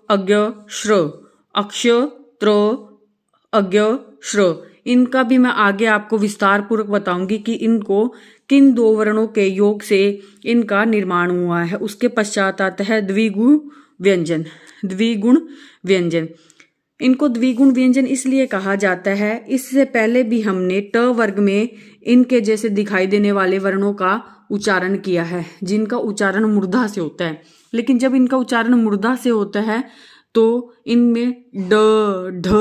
अज्ञ श्र, अक्ष त्र अज्ञ श्र। इनका भी मैं आगे आपको विस्तार पूर्वक बताऊंगी कि इनको किन दो वर्णों के योग से इनका निर्माण हुआ है। उसके पश्चात आता है द्विगुण व्यंजन। द्विगुण व्यंजन, इनको द्विगुण व्यंजन इसलिए कहा जाता है, इससे पहले भी हमने ट वर्ग में इनके जैसे दिखाई देने वाले वर्णों का उच्चारण किया है, जिनका उच्चारण मूर्धा से होता है। लेकिन जब इनका उच्चारण मूर्धा से होता है तो इनमें ड ढ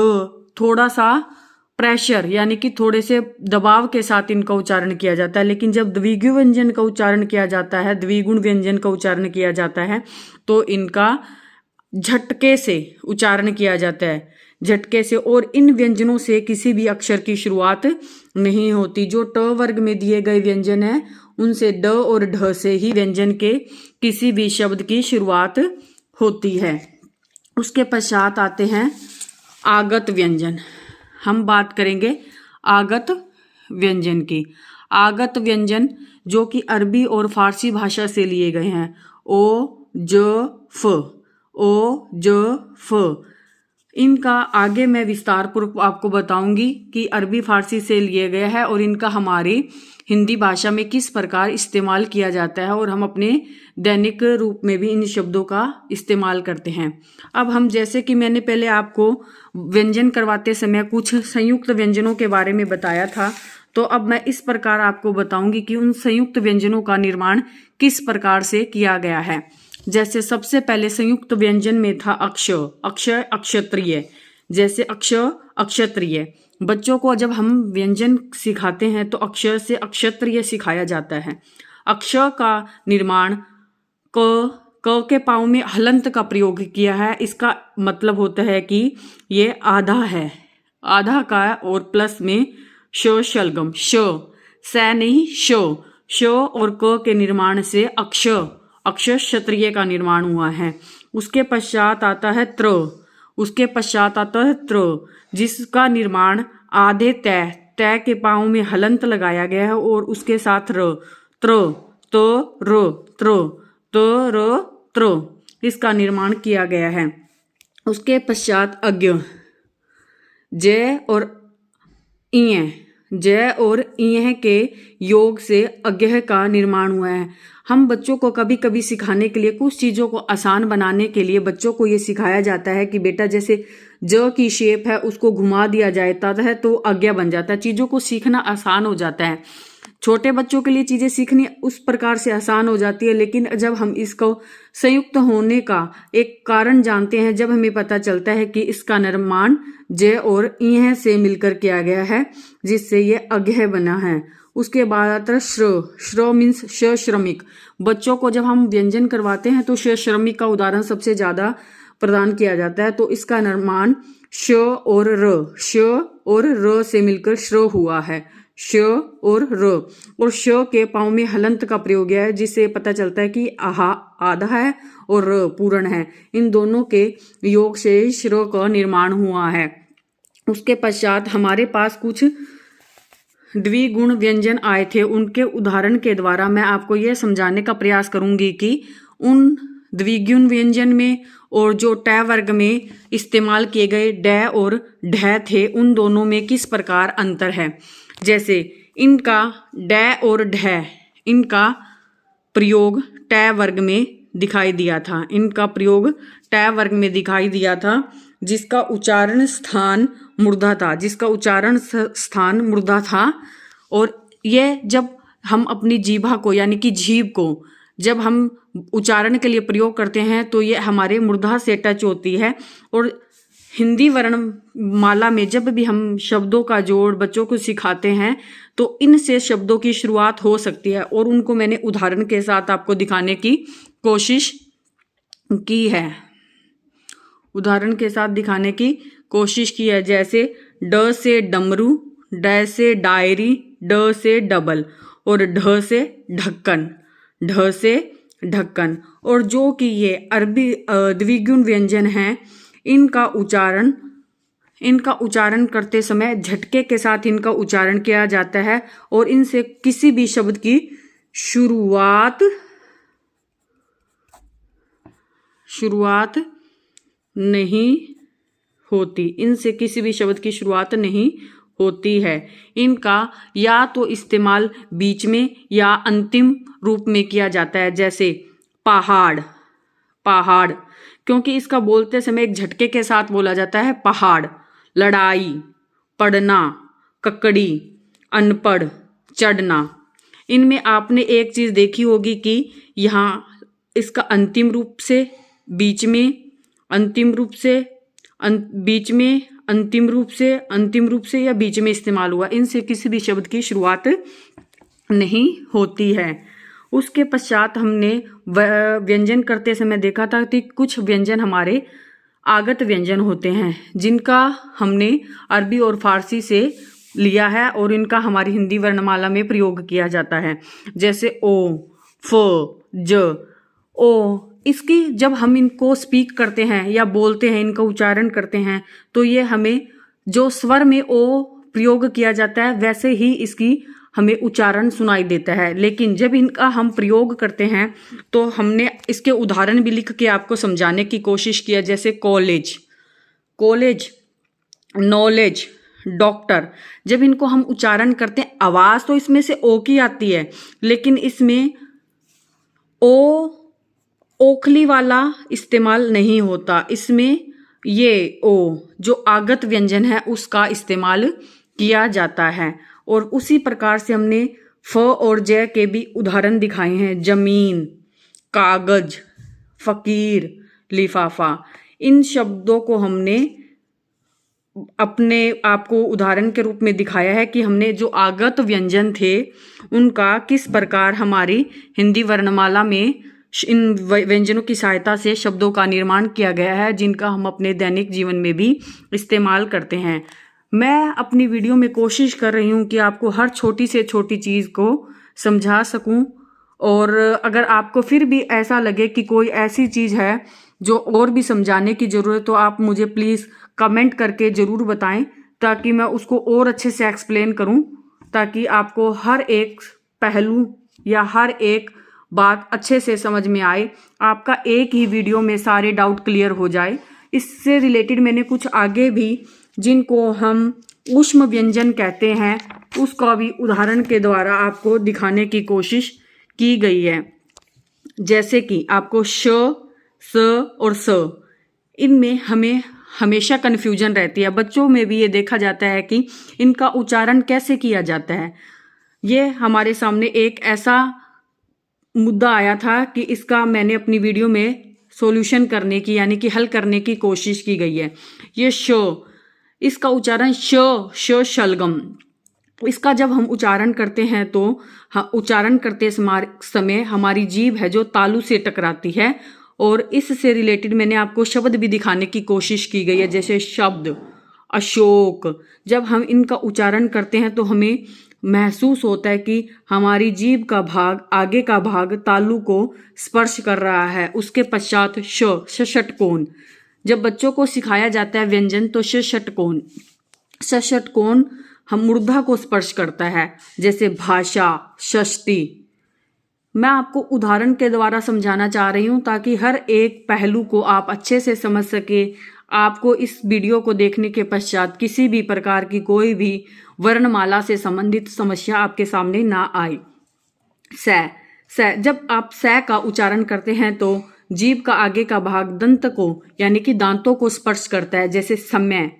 थोड़ा सा प्रेशर यानी कि थोड़े से दबाव के साथ इनका उच्चारण किया जाता है। लेकिन जब द्विगुण व्यंजन का उच्चारण किया जाता है, द्विगुण व्यंजन का उच्चारण किया जाता है तो इनका झटके से उच्चारण किया जाता है, झटके से। और इन व्यंजनों से किसी भी अक्षर की शुरुआत नहीं होती। जो ट वर्ग में दिए गए व्यंजन है उनसे ड और ढ से ही व्यंजन के किसी भी शब्द की शुरुआत होती है। उसके पश्चात आते हैं आगत व्यंजन। हम बात करेंगे आगत व्यंजन की। आगत व्यंजन जो कि अरबी और फारसी भाषा से लिए गए हैं। ओ ज फ, ओ ज फ। इनका आगे मैं विस्तार पूर्वक आपको बताऊंगी कि अरबी फारसी से लिए गया है और इनका हमारी हिंदी भाषा में किस प्रकार इस्तेमाल किया जाता है और हम अपने दैनिक रूप में भी इन शब्दों का इस्तेमाल करते हैं। अब हम जैसे कि मैंने पहले आपको व्यंजन करवाते समय कुछ संयुक्त व्यंजनों के बारे में बताया था, तो अब मैं इस प्रकार आपको बताऊंगी कि उन संयुक्त व्यंजनों का निर्माण किस प्रकार से किया गया है। जैसे सबसे पहले संयुक्त व्यंजन में था अक्ष, अक्षय अक्षत्रिय। जैसे अक्ष अक्षत्रिय, बच्चों को जब हम व्यंजन सिखाते हैं तो अक्षर से अक्षत्रिय सिखाया जाता है। अक्षर का निर्माण क के पाँव में हलंत का प्रयोग किया है। इसका मतलब होता है कि ये आधा है, आधा का, और प्लस में श शलगम, स नहीं श और क के निर्माण से अक्षर क्षत्रिय का निर्माण हुआ है। उसके पश्चात आता है त्र, उसके पश्चात आता है त्र, जिसका निर्माण आधे तय के पाँव में हलंत लगाया गया है और उसके साथ र, त्र तो र त्र तो र त्र, इसका निर्माण किया गया है। उसके पश्चात अज्ञ, जय और इय, जय और इय के योग से अज्ञ का निर्माण हुआ है। हम बच्चों को कभी कभी सिखाने के लिए, कुछ चीज़ों को आसान बनाने के लिए बच्चों को ये सिखाया जाता है कि बेटा जैसे ज की शेप है उसको घुमा दिया जाता है तो अज्ञा बन जाता है। चीज़ों को सीखना आसान हो जाता है। छोटे बच्चों के लिए चीज़ें सीखनी उस प्रकार से आसान हो जाती है। लेकिन जब हम इसको संयुक्त होने का एक कारण जानते हैं, जब हमें पता चलता है कि इसका निर्माण जय और इह से मिलकर किया गया है जिससे ये अज्ञ बना है। उसके बाद आता है श्र मीन्स श्रमिक। बच्चों को जब हम व्यंजन करवाते हैं तो श्रमिक का उदाहरण सबसे ज्यादा प्रदान किया जाता है। तो इसका निर्माण श और र से मिलकर श्र हुआ है, श और र। और श के पाँव में हलंत का प्रयोग है जिससे पता चलता है कि आधा है और र पूर्ण है। इन दोनों के योग से श्र का निर्माण हुआ है। उसके पश्चात हमारे पास कुछ द्विगुण व्यंजन आए थे। उनके उदाहरण के द्वारा मैं आपको यह समझाने का प्रयास करूंगी कि उन द्विगुण व्यंजन में और जो ट वर्ग में इस्तेमाल किए गए ड और ढ थे उन दोनों में किस प्रकार अंतर है। जैसे इनका ड और ढ, इनका प्रयोग ट वर्ग में दिखाई दिया था, इनका प्रयोग ट वर्ग में दिखाई दिया था जिसका उच्चारण स्थान मूर्धा था, जिसका उच्चारण स्थान मूर्धा था। और यह जब हम अपनी जीभा को यानी कि जीभ को जब हम उच्चारण के लिए प्रयोग करते हैं तो ये हमारे मूर्धा से टच होती है। और हिंदी वर्णमाला में जब भी हम शब्दों का जोड़ बच्चों को सिखाते हैं तो इनसे शब्दों की शुरुआत हो सकती है। और उनको मैंने उदाहरण के साथ आपको दिखाने की कोशिश की है, उदाहरण के साथ दिखाने की कोशिश की है। जैसे ड से डमरू, ड से डायरी, ड से डबल और ढ से ढक्कन, ढ से ढक्कन। और जो कि ये अरबी द्विगुण व्यंजन हैं, इनका उच्चारण करते समय झटके के साथ इनका उच्चारण किया जाता है और इनसे किसी भी शब्द की शुरुआत नहीं होती। इनसे किसी भी शब्द की शुरुआत नहीं होती है। इनका या तो इस्तेमाल बीच में या अंतिम रूप में किया जाता है, जैसे पहाड़, पहाड़, क्योंकि इसका बोलते समय एक झटके के साथ बोला जाता है पहाड़। लड़ाई, पढ़ना, ककड़ी, अनपढ़, चढ़ना। इनमें आपने एक चीज देखी होगी कि यहाँ इसका अंतिम रूप से, बीच में, अंतिम रूप से, बीच में, अंतिम रूप से, अंतिम रूप से या बीच में इस्तेमाल हुआ। इनसे किसी भी शब्द की शुरुआत नहीं होती है। उसके पश्चात हमने व्यंजन करते समय देखा था कि कुछ व्यंजन हमारे आगत व्यंजन होते हैं, जिनका हमने अरबी और फारसी से लिया है और इनका हमारी हिंदी वर्णमाला में प्रयोग किया जाता है, जैसे ओ, फ, ज। ओ, इसकी जब हम इनको स्पीक करते हैं या बोलते हैं, इनका उच्चारण करते हैं, तो ये हमें जो स्वर में ओ प्रयोग किया जाता है वैसे ही इसकी हमें उच्चारण सुनाई देता है। लेकिन जब इनका हम प्रयोग करते हैं तो हमने इसके उदाहरण भी लिख के आपको समझाने की कोशिश किया, जैसे कॉलेज, कॉलेज, नॉलेज, डॉक्टर। जब इनको हम उच्चारण करते हैं, आवाज तो इसमें से ओ की आती है, लेकिन इसमें ओ ओखली वाला इस्तेमाल नहीं होता। इसमें ये ओ जो आगत व्यंजन है उसका इस्तेमाल किया जाता है। और उसी प्रकार से हमने फ और ज के भी उदाहरण दिखाए हैं, जमीन, कागज, फकीर, लिफाफा। इन शब्दों को हमने अपने आपको उदाहरण के रूप में दिखाया है कि हमने जो आगत व्यंजन थे उनका किस प्रकार हमारी हिंदी वर्णमाला में इन व्यंजनों की सहायता से शब्दों का निर्माण किया गया है, जिनका हम अपने दैनिक जीवन में भी इस्तेमाल करते हैं। मैं अपनी वीडियो में कोशिश कर रही हूँ कि आपको हर छोटी से छोटी चीज़ को समझा सकूँ, और अगर आपको फिर भी ऐसा लगे कि कोई ऐसी चीज़ है जो और भी समझाने की ज़रूरत, तो आप मुझे प्लीज़ कमेंट करके ज़रूर बताएं, ताकि मैं उसको और अच्छे से एक्सप्लेन करूं, ताकि आपको हर एक पहलू या हर एक बात अच्छे से समझ में आए, आपका एक ही वीडियो में सारे डाउट क्लियर हो जाए। इससे रिलेटेड मैंने कुछ आगे भी, जिनको हम ऊष्म व्यंजन कहते हैं, उसका भी उदाहरण के द्वारा आपको दिखाने की कोशिश की गई है। जैसे कि आपको श, स और स, इनमें हमें हमेशा कन्फ्यूजन रहती है। बच्चों में भी ये देखा जाता है कि इनका उच्चारण कैसे किया जाता है। ये हमारे सामने एक ऐसा मुद्दा आया था कि इसका मैंने अपनी वीडियो में सॉल्यूशन करने की, यानी कि हल करने की कोशिश की गई है। ये श, इसका उच्चारण श शलगम। इसका जब हम उच्चारण करते हैं तो उच्चारण करते समय हमारी जीभ है जो तालू से टकराती है, और इससे रिलेटेड मैंने आपको शब्द भी दिखाने की कोशिश की गई है, जैसे शब्द, अशोक। जब हम इनका उच्चारण करते हैं तो हमें महसूस होता है कि हमारी जीभ का भाग, आगे का भाग तालू को स्पर्श कर रहा है। उसके पश्चात षट्कोण। जब बच्चों को सिखाया जाता है व्यंजन तो षट्कोण, षट्कोण हम मूर्धा को स्पर्श करता है, जैसे भाषा, षष्टि। मैं आपको उदाहरण के द्वारा समझाना चाह रही हूँ ताकि हर एक पहलू को आप अच्छे से समझ सके। आपको इस वीडियो को देखने के पश्चात किसी भी प्रकार की कोई भी वर्णमाला से संबंधित समस्या आपके सामने ना आए। स, जब आप स का उच्चारण करते हैं तो जीभ का आगे का भाग दंत को, यानी कि दांतों को स्पर्श करता है, जैसे समय,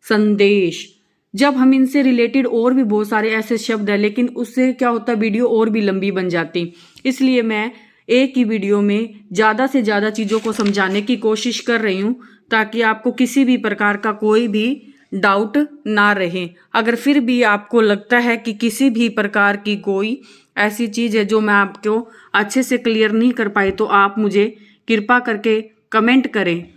संदेश। जब हम इनसे रिलेटेड और भी बहुत सारे ऐसे शब्द हैं, लेकिन उससे क्या होता है, वीडियो और भी लंबी बन जाती। इसलिए मैं एक ही वीडियो में ज़्यादा से ज़्यादा चीज़ों को समझाने की कोशिश कर रही हूँ, ताकि आपको किसी भी प्रकार का कोई भी डाउट ना रहे। अगर फिर भी आपको लगता है कि किसी भी प्रकार की कोई ऐसी चीज़ है जो मैं आपको अच्छे से क्लियर नहीं कर पाई, तो आप मुझे कृपा करके कमेंट करें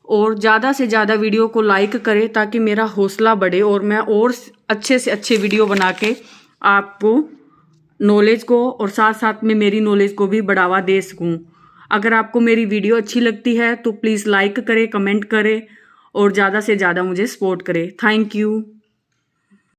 और ज़्यादा से ज़्यादा वीडियो को लाइक करें, ताकि मेरा हौसला बढ़े और मैं और अच्छे से अच्छे वीडियो बना के आपको नॉलेज को और साथ साथ में मेरी नॉलेज को भी बढ़ावा दे सकूं। अगर आपको मेरी वीडियो अच्छी लगती है तो प्लीज़ लाइक करें, कमेंट करें और ज़्यादा से ज़्यादा मुझे सपोर्ट करें। Thank you.